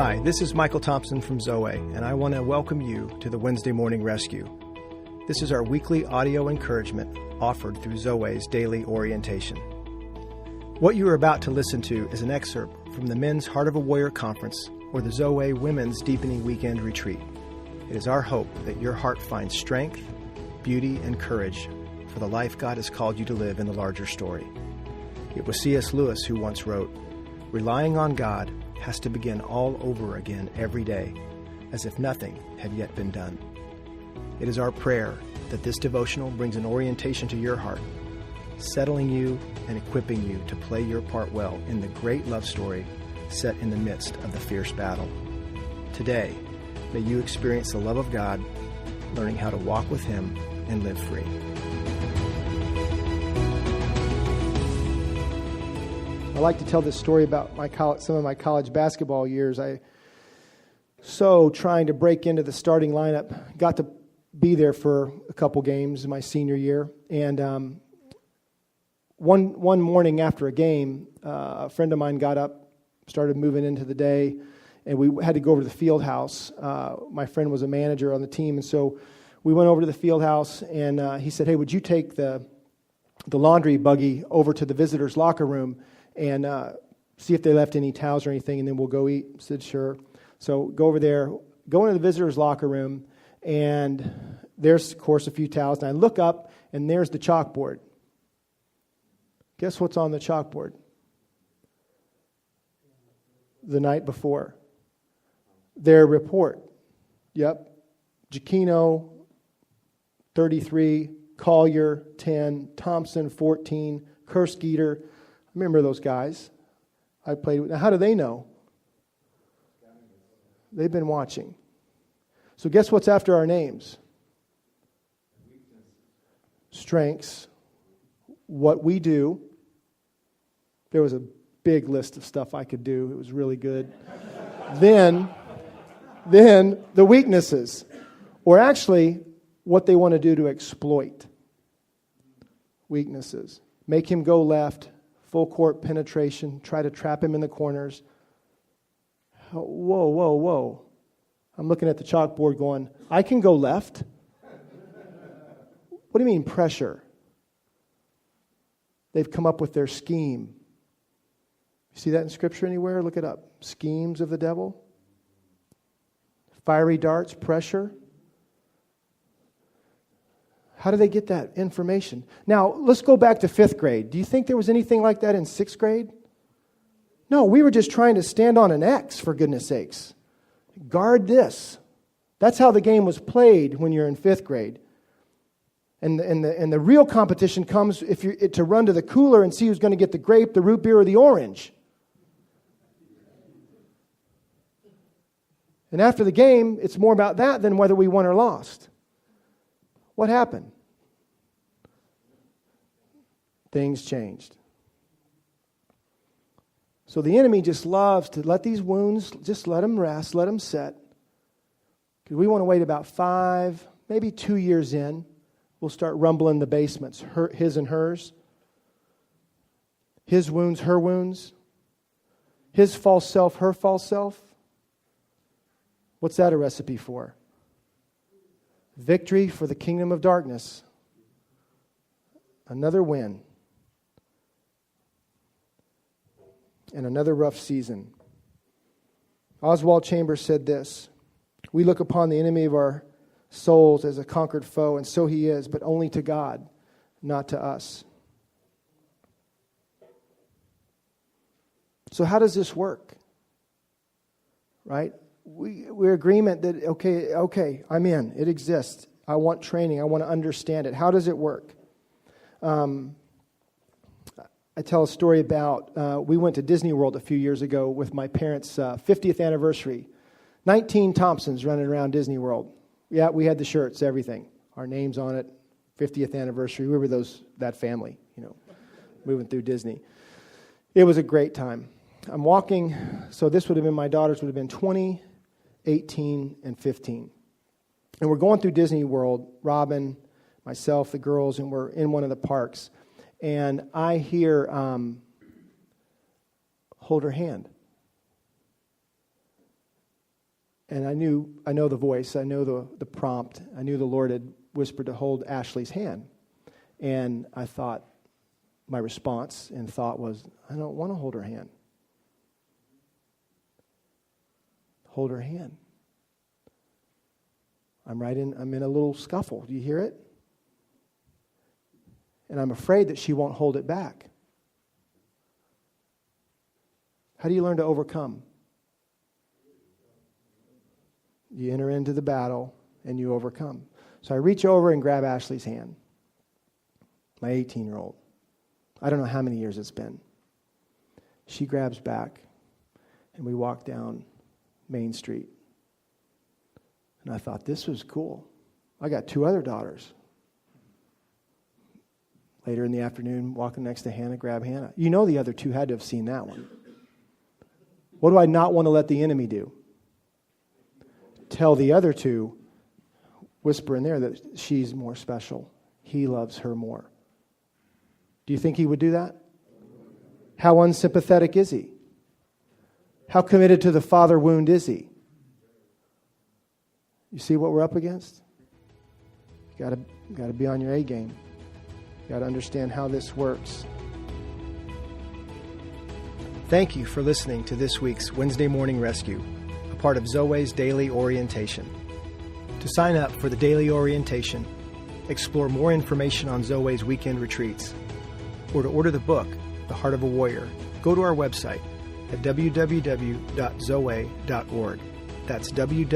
Hi, this is Michael Thompson from Zoe, and I want to welcome you to the Wednesday Morning Rescue. This is our weekly audio encouragement offered through Zoe's daily orientation. What you are about to listen to is an excerpt from the Men's Heart of a Warrior Conference or the Zoe Women's Deepening Weekend Retreat. It is our hope that your heart finds strength, beauty, and courage for the life God has called you to live in the larger story. It was C.S. Lewis who once wrote, "Relying on God has to begin all over again every day, as if nothing had yet been done." It is our prayer that this devotional brings an orientation to your heart, settling you and equipping you to play your part well in the great love story set in the midst of the fierce battle. Today, may you experience the love of God, learning how to walk with Him and live free. I like to tell this story about some of my college basketball years. I trying to break into the starting lineup. Got to be there for a couple games in my senior year. And one morning after a game, a friend of mine got up, started moving into the day, and we had to go over to the field house. My friend was a manager on the team, and so we went over to the field house, and he said, "Hey, would you take the laundry buggy over to the visitors' locker room and see if they left any towels or anything, and then we'll go eat?" I said, "Sure." So go over there, go into the visitors' locker room, and there's, of course, a few towels. And I look up, and there's the chalkboard. Guess what's on the chalkboard? The night before. Their report. Yep. Giacchino, 33, Collier, 10, Thompson, 14, Kersgeter. Remember those guys I played with. Now, how do they know? They've been watching. So guess what's after our names? Strengths. What we do. There was a big list of stuff I could do. It was really good. Then the weaknesses. Or actually, what they want to do to exploit. Weaknesses. Make him go left. Full court penetration, try to trap him in the corners. Whoa. I'm looking at the chalkboard going, I can go left? What do you mean pressure? They've come up with their scheme. You see that in Scripture anywhere? Look it up. Schemes of the devil. Fiery darts, pressure. How do they get that information? Now, let's go back to 5th grade. Do you think there was anything like that in 6th grade? No, we were just trying to stand on an X, for goodness sakes. Guard this. That's how the game was played when you're in 5th grade. And the real competition comes if you're to run to the cooler and see who's going to get the grape, the root beer, or the orange. And after the game, it's more about that than whether we won or lost. What happened? Things changed. So the enemy just loves to let these wounds, just let them rest, let them set. Because we want to wait about 5, maybe 2 years in. We'll start rumbling the basements, his and hers. His wounds, her wounds. His false self, her false self. What's that a recipe for? Victory for the kingdom of darkness. Another win. And another rough season. Oswald Chambers said this: "We look upon the enemy of our souls as a conquered foe, and so he is, but only to God, not to us." So how does this work? Right? We're agreement that, okay, I'm in. It exists. I want training. I want to understand it. How does it work? I tell a story about, we went to Disney World a few years ago with my parents' 50th anniversary. 19 Thompsons running around Disney World. Yeah, we had the shirts, everything. Our names on it. 50th anniversary. We were that family, moving through Disney. It was a great time. I'm walking, so this would have been, my daughters would have been 20, 18, and 15. And we're going through Disney World, Robin, myself, the girls, and we're in one of the parks. And I hear, hold her hand. And I know the voice, I know the prompt. I knew the Lord had whispered to hold Ashley's hand. And I thought, my response and thought was, I don't want to hold her hand. Hold her hand. I'm in a little scuffle. Do you hear it? And I'm afraid that she won't hold it back. How do you learn to overcome? You enter into the battle and you overcome. So I reach over and grab Ashley's hand, my 18-year-old. I don't know how many years it's been. She grabs back and we walk down Main Street. And I thought, this was cool. I got 2 other daughters. Later in the afternoon, walking next to Hannah, grab Hannah. You know the other 2 had to have seen that one. What do I not want to let the enemy do? Tell the other 2, whisper in there that she's more special. He loves her more. Do you think he would do that? How unsympathetic is he? How committed to the father wound is he? You see what we're up against? You got to be on your A game. You got to understand how this works. Thank you for listening to this week's Wednesday Morning Rescue, a part of Zoe's Daily Orientation. To sign up for the Daily Orientation, explore more information on Zoe's weekend retreats, or to order the book, The Heart of a Warrior, go to our website at www.zoe.org. That's www.zoweh.org.